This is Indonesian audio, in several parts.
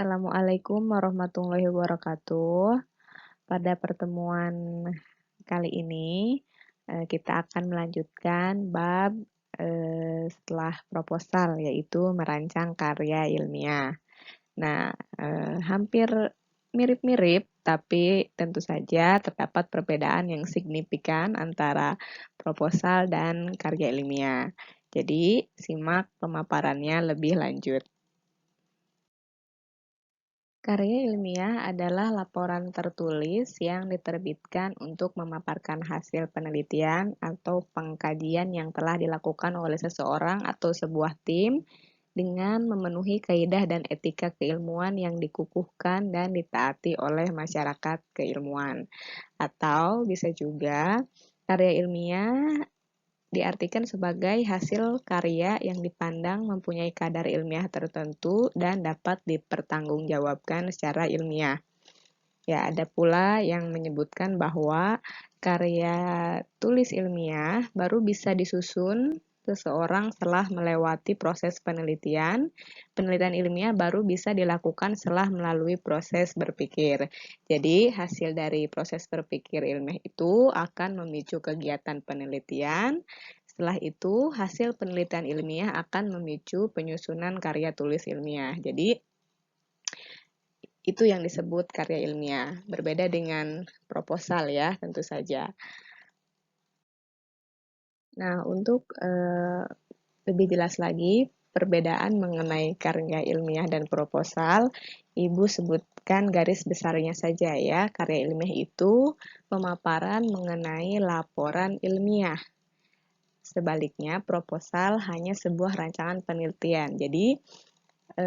Assalamualaikum warahmatullahi wabarakatuh. Pada pertemuan kali ini, kita akan melanjutkan bab setelah proposal, yaitu merancang karya ilmiah. Nah, hampir mirip-mirip, tapi tentu saja terdapat perbedaan yang signifikan antara proposal dan karya ilmiah. Jadi, simak pemaparannya lebih lanjut. Karya ilmiah adalah laporan tertulis yang diterbitkan untuk memaparkan hasil penelitian atau pengkajian yang telah dilakukan oleh seseorang atau sebuah tim dengan memenuhi kaidah dan etika keilmuan yang dikukuhkan dan ditaati oleh masyarakat keilmuan. Atau bisa juga karya ilmiah diartikan sebagai hasil karya yang dipandang mempunyai kadar ilmiah tertentu dan dapat dipertanggungjawabkan secara ilmiah. Ya, ada pula yang menyebutkan bahwa karya tulis ilmiah baru bisa disusun seseorang setelah melewati proses penelitian. Penelitian ilmiah baru bisa dilakukan setelah melalui proses berpikir. Jadi, hasil dari proses berpikir ilmiah itu akan memicu kegiatan penelitian. Setelah itu, hasil penelitian ilmiah akan memicu penyusunan karya tulis ilmiah. Jadi, itu yang disebut karya ilmiah. Berbeda dengan proposal ya, tentu saja. Nah, untuk lebih jelas lagi perbedaan mengenai karya ilmiah dan proposal, Ibu sebutkan garis besarnya saja ya. Karya ilmiah itu pemaparan mengenai laporan ilmiah. Sebaliknya, proposal hanya sebuah rancangan penelitian. Jadi,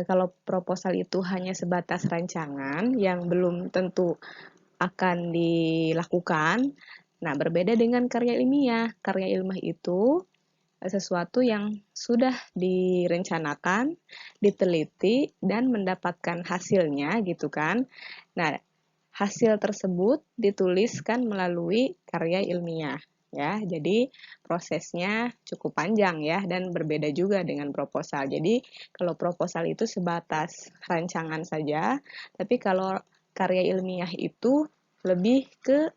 kalau proposal itu hanya sebatas rancangan yang belum tentu akan dilakukan. Nah, berbeda dengan karya ilmiah. Karya ilmiah itu sesuatu yang sudah direncanakan, diteliti, dan mendapatkan hasilnya gitu kan. Nah, hasil tersebut dituliskan melalui karya ilmiah ya. Jadi prosesnya cukup panjang ya dan berbeda juga dengan proposal. Jadi kalau proposal itu sebatas rancangan saja, tapi kalau karya ilmiah itu lebih ke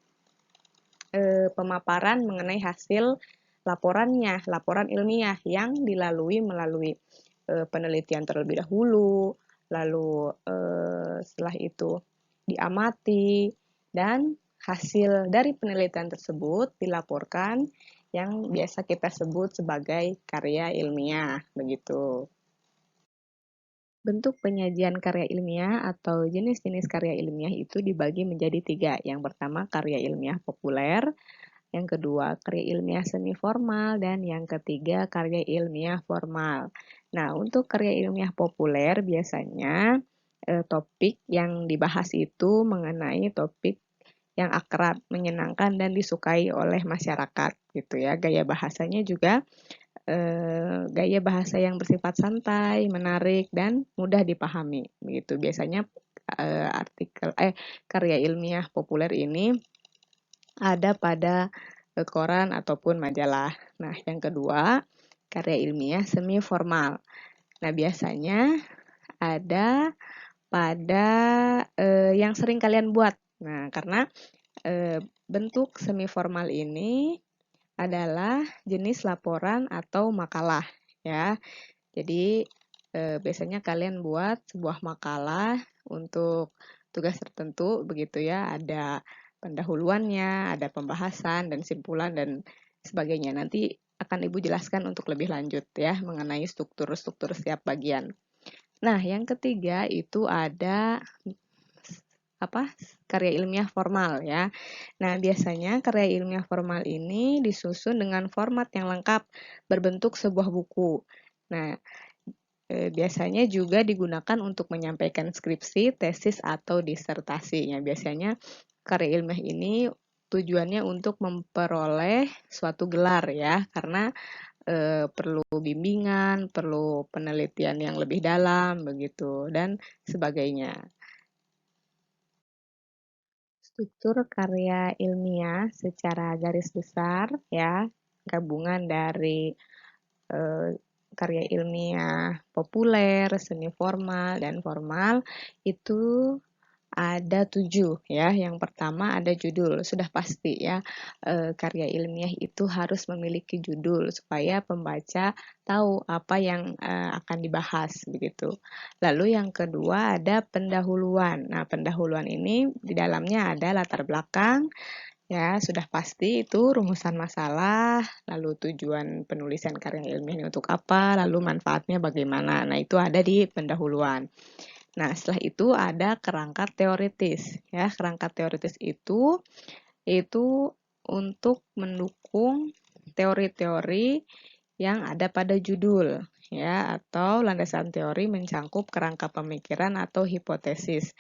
pemaparan mengenai hasil laporannya, laporan ilmiah yang dilalui melalui penelitian terlebih dahulu, lalu setelah itu diamati, dan hasil dari penelitian tersebut dilaporkan yang biasa kita sebut sebagai karya ilmiah, begitu. Bentuk penyajian karya ilmiah atau jenis-jenis karya ilmiah itu dibagi menjadi 3. Yang pertama, karya ilmiah populer. Yang kedua, karya ilmiah semi formal, dan yang ketiga, karya ilmiah formal. Nah, untuk karya ilmiah populer biasanya topik yang dibahas itu mengenai topik yang akrab, menyenangkan, dan disukai oleh masyarakat gitu ya. Gaya bahasanya juga gaya bahasa yang bersifat santai, menarik, dan mudah dipahami. Begitu. Biasanya karya ilmiah populer ini ada pada koran ataupun majalah. Nah, yang kedua, karya ilmiah semi formal. Nah, biasanya ada pada yang sering kalian buat. Nah, karena bentuk semi formal ini adalah jenis laporan atau makalah ya. Jadi biasanya kalian buat sebuah makalah untuk tugas tertentu begitu ya. Ada pendahuluannya, ada pembahasan dan simpulan dan sebagainya. Nanti akan Ibu jelaskan untuk lebih lanjut ya mengenai struktur-struktur setiap bagian. Nah, yang ketiga itu ada karya ilmiah formal ya. Nah, biasanya karya ilmiah formal ini disusun dengan format yang lengkap berbentuk sebuah buku. Nah, biasanya juga digunakan untuk menyampaikan skripsi, tesis, atau disertasi. Ya, biasanya karya ilmiah ini tujuannya untuk memperoleh suatu gelar ya, karena perlu bimbingan, perlu penelitian yang lebih dalam begitu dan sebagainya. Struktur karya ilmiah secara garis besar ya, gabungan dari karya ilmiah populer, seni formal, dan formal itu ada 7 ya. Yang pertama ada judul, sudah pasti ya, karya ilmiah itu harus memiliki judul supaya pembaca tahu apa yang akan dibahas begitu. Lalu yang kedua ada pendahuluan. Nah, pendahuluan ini di dalamnya ada latar belakang, ya sudah pasti itu rumusan masalah, lalu tujuan penulisan karya ilmiah ini untuk apa, lalu manfaatnya bagaimana. Nah, itu ada di pendahuluan. Nah, setelah itu ada kerangka teoritis. Ya, kerangka teoritis itu untuk mendukung teori-teori yang ada pada judul, ya, atau landasan teori mencangkup kerangka pemikiran atau hipotesis.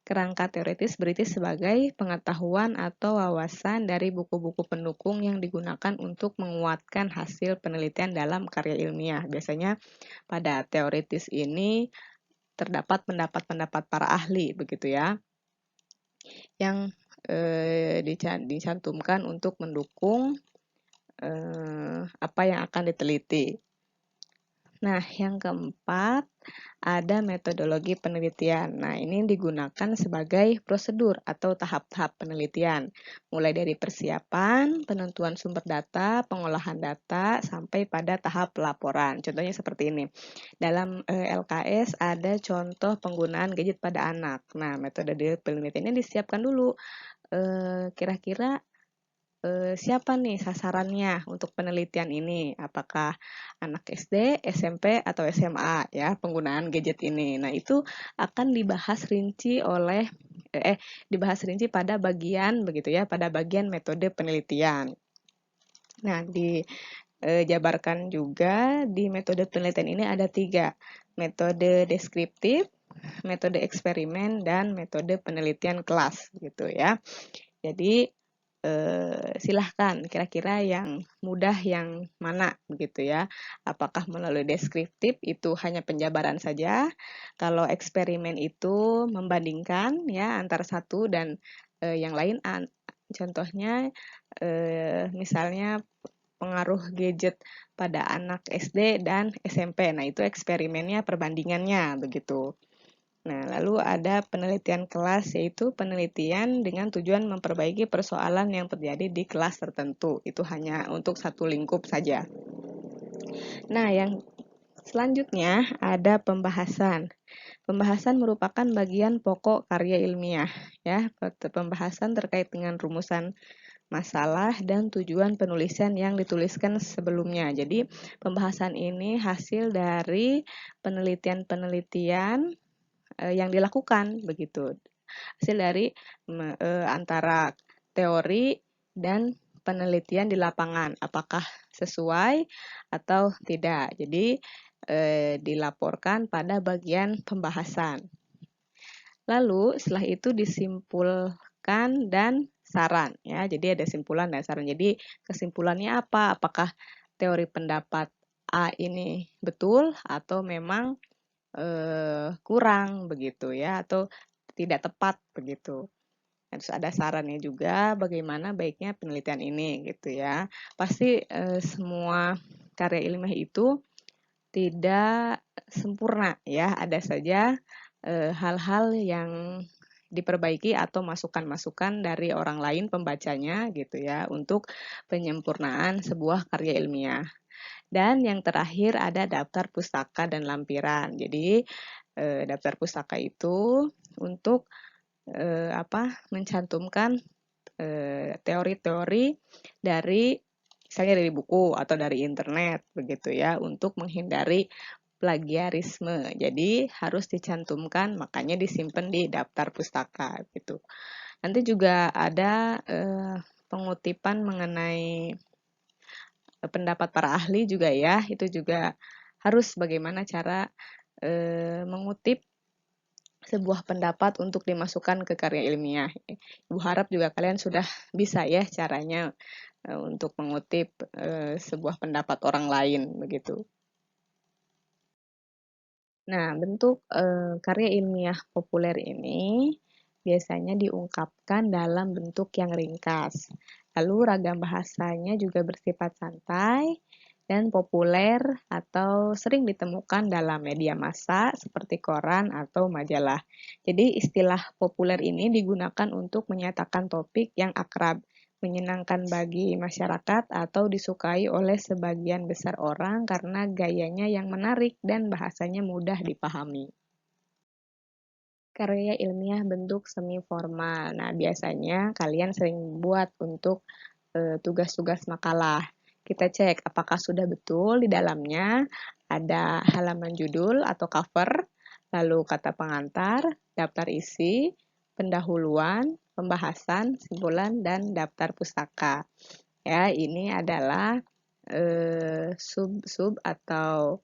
Kerangka teoritis berarti sebagai pengetahuan atau wawasan dari buku-buku pendukung yang digunakan untuk menguatkan hasil penelitian dalam karya ilmiah. Biasanya pada teoritis ini terdapat pendapat-pendapat para ahli begitu ya, yang dicantumkan untuk mendukung apa yang akan diteliti. Nah, yang keempat ada metodologi penelitian. Nah, ini digunakan sebagai prosedur atau tahap-tahap penelitian, mulai dari persiapan, penentuan sumber data, pengolahan data, sampai pada tahap pelaporan. Contohnya seperti ini. Dalam LKS ada contoh penggunaan gadget pada anak. Nah, metode penelitiannya disiapkan dulu. Kira-kira siapa nih sasarannya untuk penelitian ini? Apakah anak SD, SMP, atau SMA ya penggunaan gadget ini? Nah, itu akan dibahas rinci dibahas rinci pada bagian begitu ya, pada bagian metode penelitian. Nah, dijabarkan juga di metode penelitian ini ada 3, metode deskriptif, metode eksperimen, dan metode penelitian kelas gitu ya. Jadi silahkan kira-kira yang mudah yang mana begitu ya. Apakah melalui deskriptif itu hanya penjabaran saja, kalau eksperimen itu membandingkan ya antara satu dan yang lain, contohnya misalnya pengaruh gadget pada anak SD dan SMP. Nah, itu eksperimennya, perbandingannya begitu. Nah, lalu ada penelitian kelas, yaitu penelitian dengan tujuan memperbaiki persoalan yang terjadi di kelas tertentu. Itu hanya untuk satu lingkup saja. Nah, yang selanjutnya ada pembahasan. Pembahasan merupakan bagian pokok karya ilmiah, ya. Pembahasan terkait dengan rumusan masalah dan tujuan penulisan yang dituliskan sebelumnya. Jadi, pembahasan ini hasil dari penelitian-penelitian yang dilakukan begitu. Hasil dari antara teori dan penelitian di lapangan, apakah sesuai atau tidak. Jadi dilaporkan pada bagian pembahasan. Lalu setelah itu disimpulkan dan saran ya. Jadi ada simpulan dan saran. Jadi kesimpulannya apa? Apakah teori pendapat A ini betul atau memang kurang begitu ya, atau tidak tepat begitu. Terus ada sarannya juga bagaimana baiknya penelitian ini gitu ya. Pasti semua karya ilmiah itu tidak sempurna ya, ada saja hal-hal yang diperbaiki atau masukan-masukan dari orang lain pembacanya gitu ya untuk penyempurnaan sebuah karya ilmiah. Dan yang terakhir ada daftar pustaka dan lampiran. Jadi daftar pustaka itu untuk mencantumkan teori-teori dari misalnya dari buku atau dari internet begitu ya, untuk menghindari plagiarisme. Jadi harus dicantumkan, makanya disimpan di daftar pustaka gitu. Nanti juga ada pengutipan mengenai pendapat para ahli juga ya, itu juga harus bagaimana cara mengutip sebuah pendapat untuk dimasukkan ke karya ilmiah. Ibu harap juga kalian sudah bisa ya caranya untuk mengutip sebuah pendapat orang lain begitu. Nah, bentuk karya ilmiah populer ini biasanya diungkapkan dalam bentuk yang ringkas. Lalu ragam bahasanya juga bersifat santai dan populer atau sering ditemukan dalam media massa seperti koran atau majalah. Jadi istilah populer ini digunakan untuk menyatakan topik yang akrab, menyenangkan bagi masyarakat atau disukai oleh sebagian besar orang karena gayanya yang menarik dan bahasanya mudah dipahami. Karya ilmiah bentuk semi formal. Nah, biasanya kalian sering buat untuk tugas-tugas makalah. Kita cek apakah sudah betul di dalamnya ada halaman judul atau cover, lalu kata pengantar, daftar isi, pendahuluan, pembahasan, simpulan, dan daftar pustaka. Ya, ini adalah sub-sub atau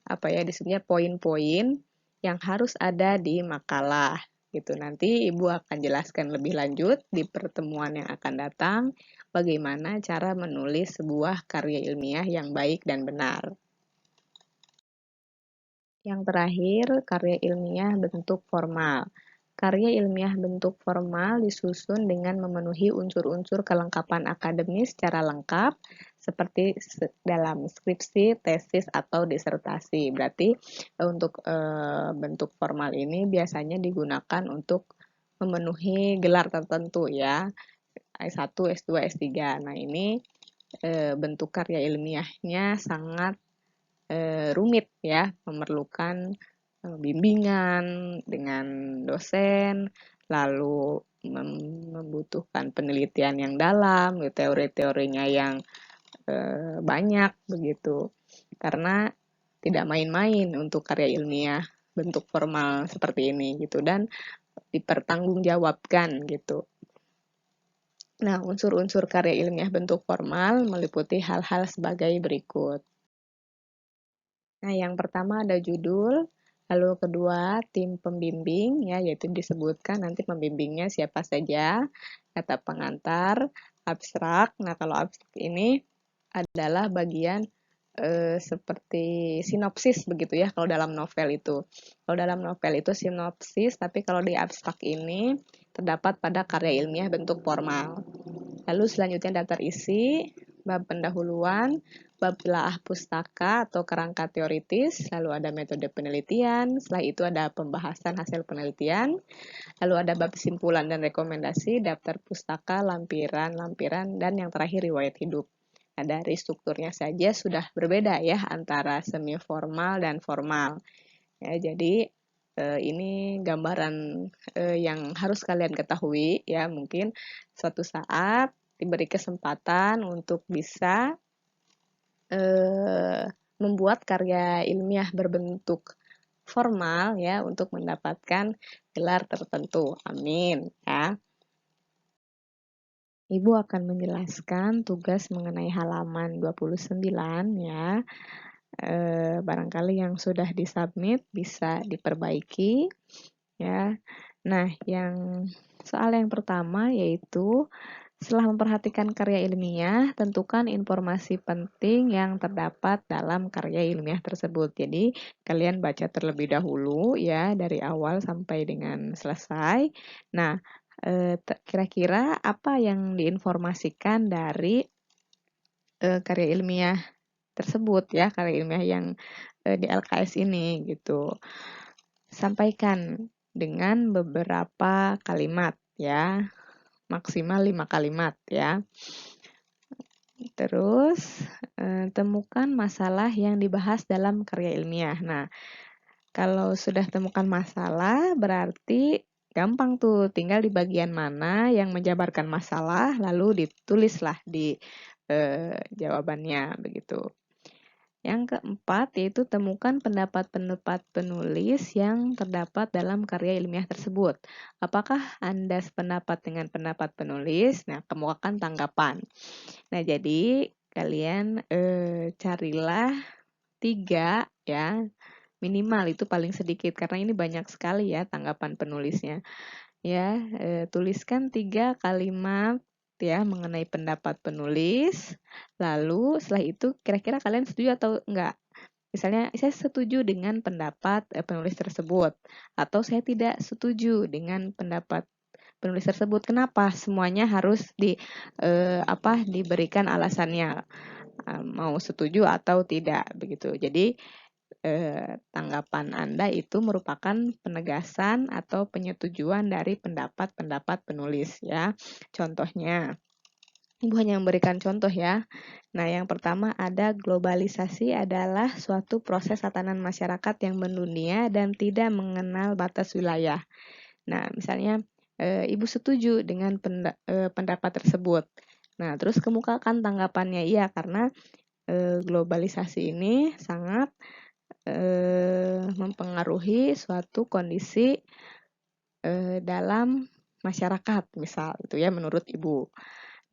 apa ya disebutnya poin-poin yang harus ada di makalah gitu. Nanti Ibu akan jelaskan lebih lanjut di pertemuan yang akan datang bagaimana cara menulis sebuah karya ilmiah yang baik dan benar. Yang terakhir, karya ilmiah bentuk formal. Karya ilmiah bentuk formal disusun dengan memenuhi unsur-unsur kelengkapan akademis secara lengkap, seperti dalam skripsi, tesis, atau disertasi. Berarti untuk bentuk formal ini biasanya digunakan untuk memenuhi gelar tertentu ya, S1, S2, S3. Nah ini bentuk karya ilmiahnya sangat rumit ya, memerlukan bimbingan dengan dosen, lalu membutuhkan penelitian yang dalam, teori-teorinya yang banyak begitu. Karena tidak main-main untuk karya ilmiah bentuk formal seperti ini gitu dan dipertanggungjawabkan gitu. Nah, unsur-unsur karya ilmiah bentuk formal meliputi hal-hal sebagai berikut. Nah, yang pertama ada judul, lalu kedua tim pembimbing ya, yaitu disebutkan nanti pembimbingnya siapa saja, kata pengantar, abstrak. Nah, kalau abstrak ini adalah bagian seperti sinopsis begitu ya kalau dalam novel itu. Kalau dalam novel itu sinopsis, tapi kalau di abstrak ini terdapat pada karya ilmiah bentuk formal. Lalu selanjutnya daftar isi, bab pendahuluan, bab telaah pustaka atau kerangka teoritis, lalu ada metode penelitian, setelah itu ada pembahasan hasil penelitian, lalu ada bab kesimpulan dan rekomendasi, daftar pustaka, lampiran, dan yang terakhir riwayat hidup. Nah, dari strukturnya saja sudah berbeda ya antara semi formal dan formal. Ya, jadi ini gambaran yang harus kalian ketahui ya, mungkin suatu saat diberi kesempatan untuk bisa membuat karya ilmiah berbentuk formal ya untuk mendapatkan gelar tertentu. Amin ya. Ibu akan menjelaskan tugas mengenai halaman 29 ya. Barangkali yang sudah disubmit bisa diperbaiki ya. Nah, soal yang pertama yaitu setelah memperhatikan karya ilmiah, tentukan informasi penting yang terdapat dalam karya ilmiah tersebut. Jadi, kalian baca terlebih dahulu ya dari awal sampai dengan selesai. Nah, kira-kira apa yang diinformasikan dari karya ilmiah tersebut ya, karya ilmiah yang di LKS ini gitu. Sampaikan dengan beberapa kalimat ya, maksimal 5 kalimat ya. Terus temukan masalah yang dibahas dalam karya ilmiah. Nah, kalau sudah temukan masalah berarti gampang tuh, tinggal di bagian mana yang menjabarkan masalah lalu ditulislah di jawabannya begitu. Yang keempat yaitu temukan pendapat-pendapat penulis yang terdapat dalam karya ilmiah tersebut. Apakah Anda sependapat dengan pendapat penulis? Nah, kemukakan tanggapan. Nah, jadi kalian carilah 3 ya, minimal itu paling sedikit karena ini banyak sekali ya tanggapan penulisnya. Ya, tuliskan 3 kalimat ya mengenai pendapat penulis. Lalu setelah itu kira-kira kalian setuju atau enggak? Misalnya saya setuju dengan pendapat penulis tersebut atau saya tidak setuju dengan pendapat penulis tersebut. Kenapa? Semuanya harus diberikan alasannya. mau setuju atau tidak begitu. Jadi tanggapan Anda itu merupakan penegasan atau penyetujuan dari pendapat-pendapat penulis ya. Contohnya, Ibu hanya memberikan contoh ya. Nah, yang pertama ada globalisasi adalah suatu proses tatanan masyarakat yang mendunia dan tidak mengenal batas wilayah. Nah, misalnya Ibu setuju dengan pendapat tersebut. Nah, terus kemukakan tanggapannya, iya karena globalisasi ini sangat mempengaruhi suatu kondisi dalam masyarakat, misal itu ya menurut Ibu.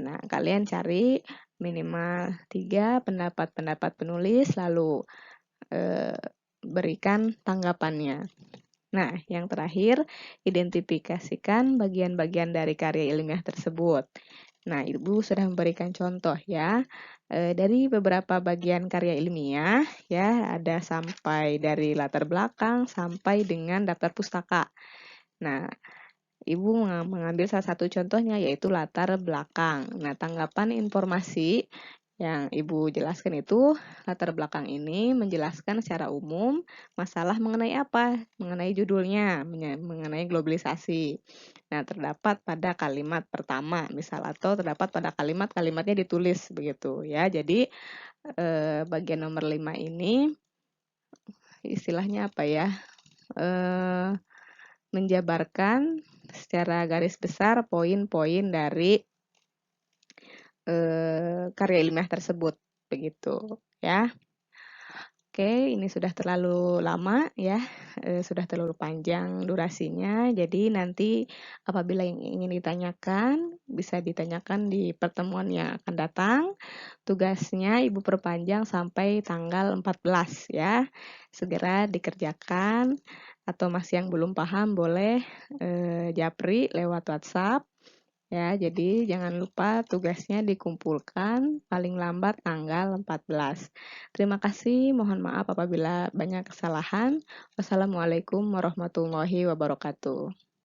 Nah, kalian cari minimal 3 pendapat-pendapat penulis, lalu berikan tanggapannya. Nah, yang terakhir, identifikasikan bagian-bagian dari karya ilmiah tersebut. Nah, Ibu sudah memberikan contoh ya, dari beberapa bagian karya ilmiah ya, ada sampai dari latar belakang sampai dengan daftar pustaka. Nah, Ibu mengambil salah satu contohnya yaitu latar belakang. Nah, tanggapan informasi yang Ibu jelaskan itu, latar belakang ini menjelaskan secara umum masalah mengenai apa? Mengenai judulnya, mengenai globalisasi. Nah, terdapat pada kalimat pertama, misal atau terdapat pada kalimatnya ditulis begitu ya. Jadi bagian nomor 5 ini istilahnya apa ya? Menjabarkan secara garis besar poin-poin dari karya ilmiah tersebut begitu ya. Oke, ini sudah terlalu lama ya, sudah terlalu panjang durasinya. Jadi nanti apabila yang ingin ditanyakan, bisa ditanyakan di pertemuan yang akan datang. Tugasnya Ibu perpanjang sampai tanggal 14 ya. Segera dikerjakan atau masih yang belum paham boleh japri lewat WhatsApp. Ya, jadi jangan lupa tugasnya dikumpulkan paling lambat tanggal 14. Terima kasih, mohon maaf apabila banyak kesalahan. Wassalamualaikum warahmatullahi wabarakatuh.